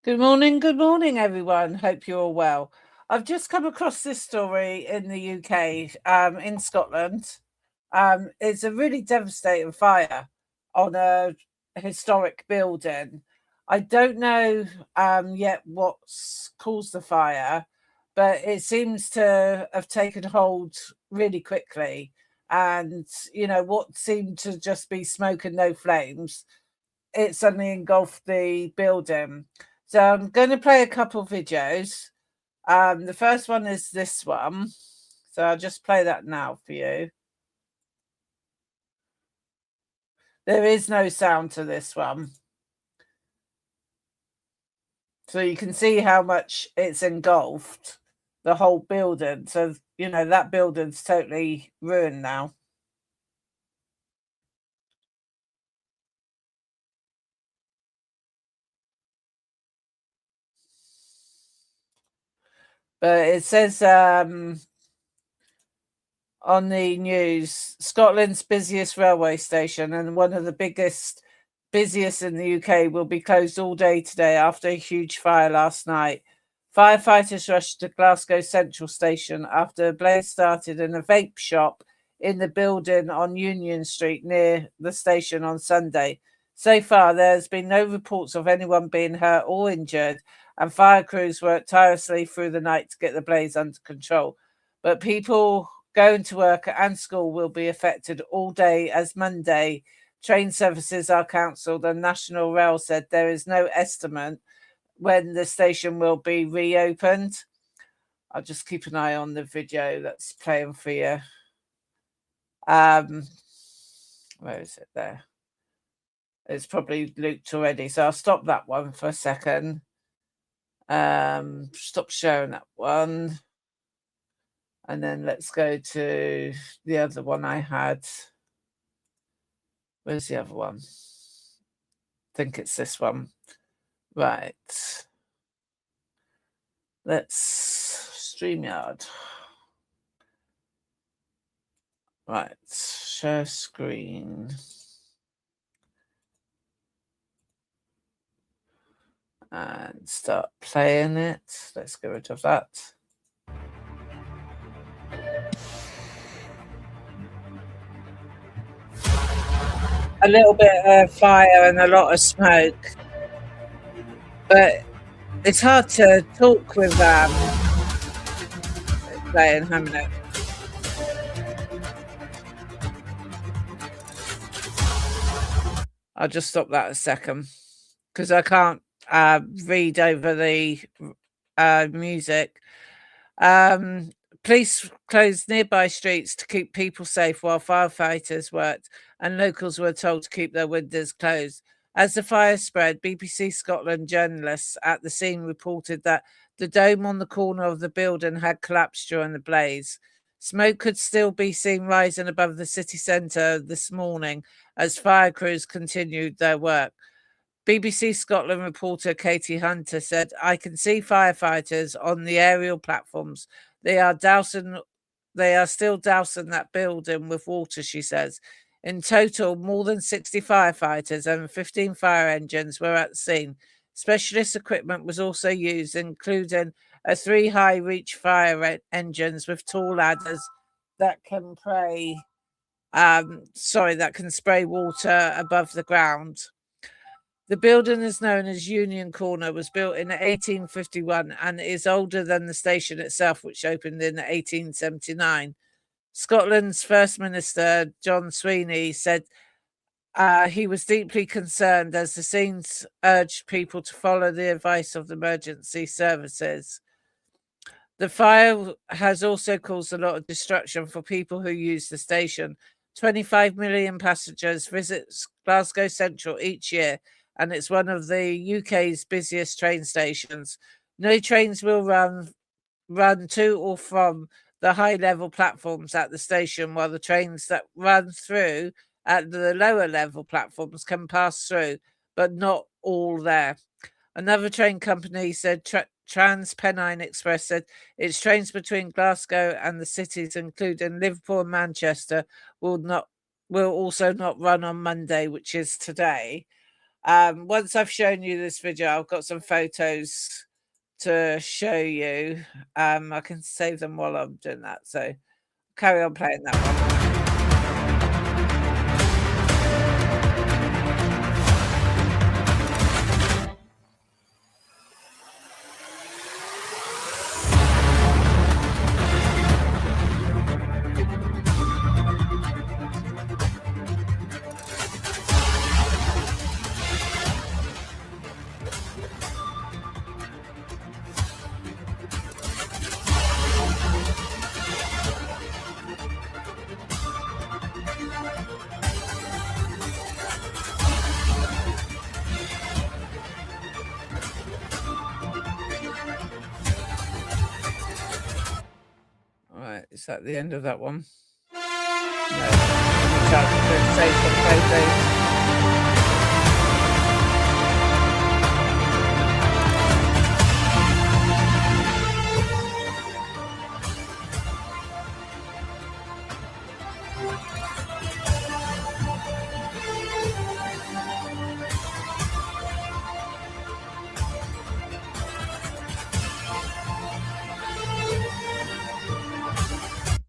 Good morning, everyone. Hope you're all well. I've just come across this story in the UK, in Scotland. It's a really devastating fire on a historic building. I don't know yet what's caused the fire, but it seems to have taken hold really quickly. And, what seemed to just be smoke and no flames, it suddenly engulfed the building. So I'm going to play a couple videos. The first one is this one. So I'll just play that now for you. There is no sound to this one. So you can see how much it's engulfed the whole building. So, that building's totally ruined now. But it says on the news, Scotland's busiest railway station and one of the busiest in the UK will be closed all day today after a huge fire last night. Firefighters rushed to Glasgow Central Station after a blaze started in a vape shop in the building on Union Street near the station on Sunday. So far, there has been no reports of anyone being hurt or injured, and fire crews worked tirelessly through the night to get the blaze under control. But people going to work and school will be affected all day as Monday train services are cancelled, and National Rail said there is no estimate when the station will be reopened. I'll just keep an eye on the video that's playing for you. Where is it there? It's probably looped already, so I'll stop that one for a second. Stop sharing that one. And then let's go to the other one I had. Where's the other one? I think it's this one. Right. Let's StreamYard. Right. Share screen. And start playing it. Let's get rid of that. A little bit of fire and a lot of smoke, but it's hard to talk with playing Hamlet. I'll just stop that a second because I can't read over the music. Police closed nearby streets to keep people safe while firefighters worked, and locals were told to keep their windows closed. As the fire spread, BBC Scotland journalists at the scene reported that the dome on the corner of the building had collapsed during the blaze. Smoke could still be seen rising above the city centre this morning as fire crews continued their work. BBC Scotland reporter Katie Hunter said, "I can see firefighters on the aerial platforms. They are still dousing that building with water," she says. In total, more than 60 firefighters and 15 fire engines were at the scene. Specialist equipment was also used, including three high-reach fire engines with tall ladders that can spray water above the ground. The building is known as Union Corner, was built in 1851 and is older than the station itself, which opened in 1879. Scotland's First Minister, John Sweeney, said he was deeply concerned as the scenes urged people to follow the advice of the emergency services. The fire has also caused a lot of destruction for people who use the station. 25 million passengers visit Glasgow Central each year, and it's one of the UK's busiest train stations. No trains will run to or from the high-level platforms at the station, while the trains that run through at the lower level platforms can pass through, but not all there. Another train company said TransPennine Express said its trains between Glasgow and the cities, including Liverpool and Manchester, will also not run on Monday, which is today. Once I've shown you this video, I've got some photos to show you. I can save them while I'm doing that. So carry on playing that one. All right, is that the end of that one? No. Save some photos.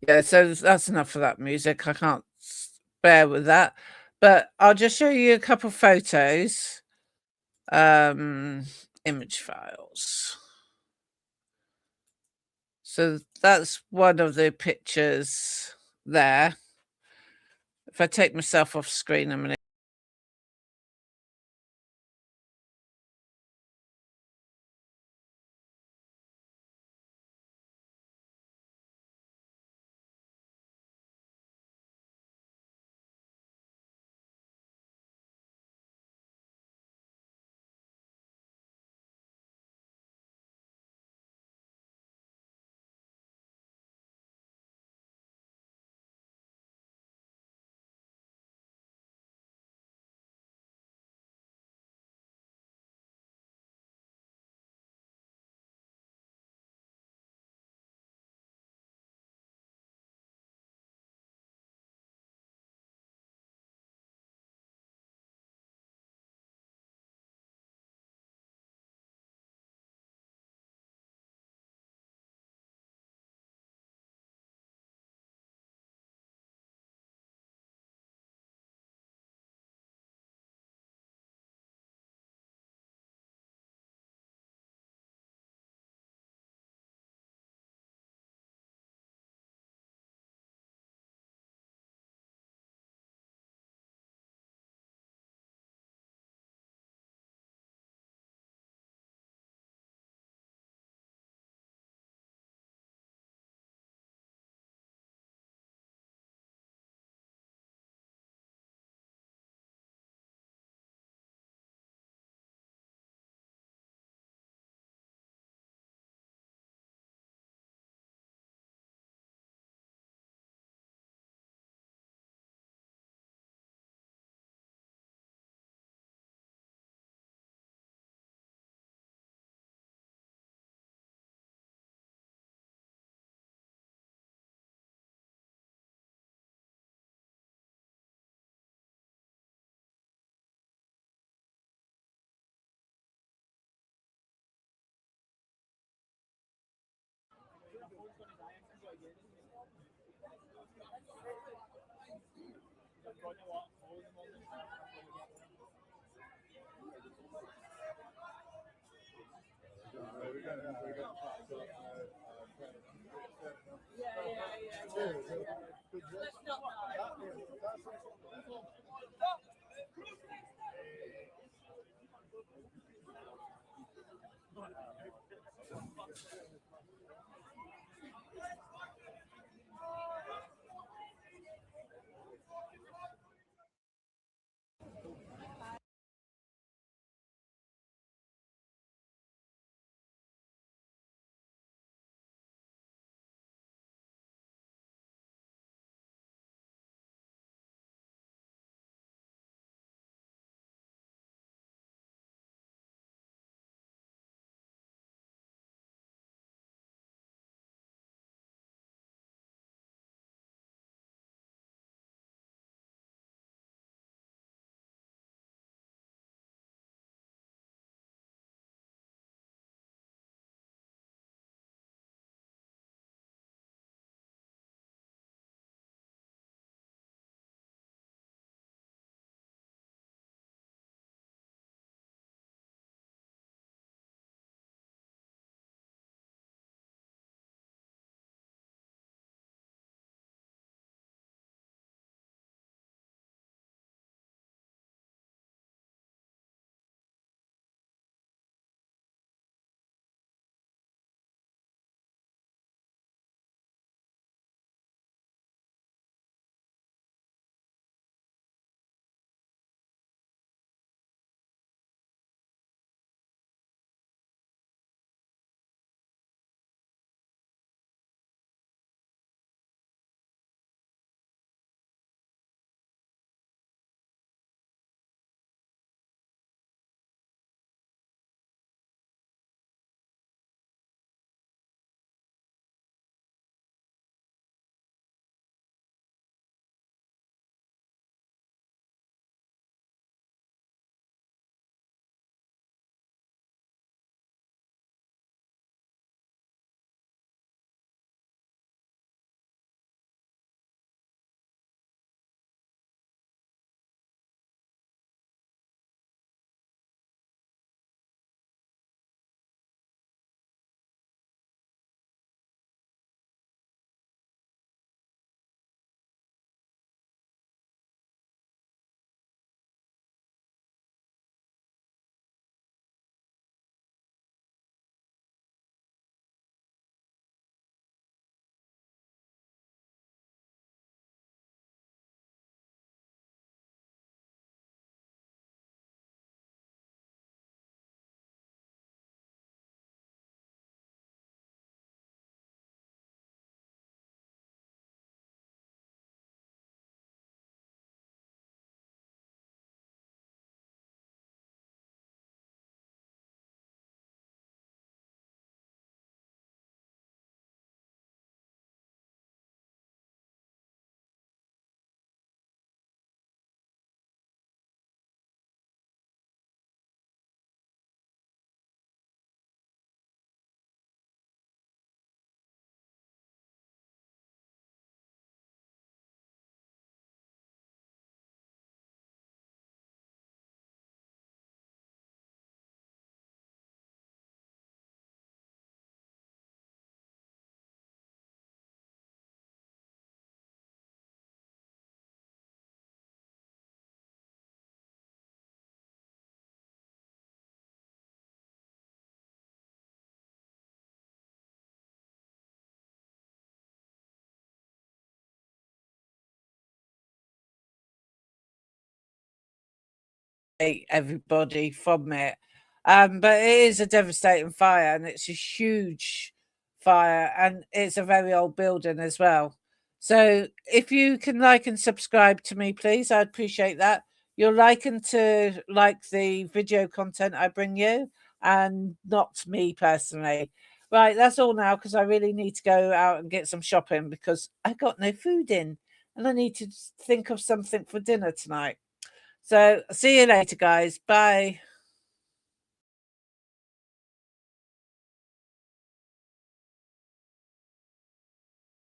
Yeah, so that's enough of that music. I can't bear with that. But I'll just show you a couple photos. Image files. So that's one of the pictures there. If I take myself off screen a minute. everybody from it. But it is a devastating fire, and it's a huge fire, and it's a very old building as well. So if you can like and subscribe to me, please, I'd appreciate that. You're liking to like the video content I bring you, and not me personally. Right, that's all now, because I really need to go out and get some shopping because I got no food in, and I need to think of something for dinner tonight. So see you later, guys. Bye.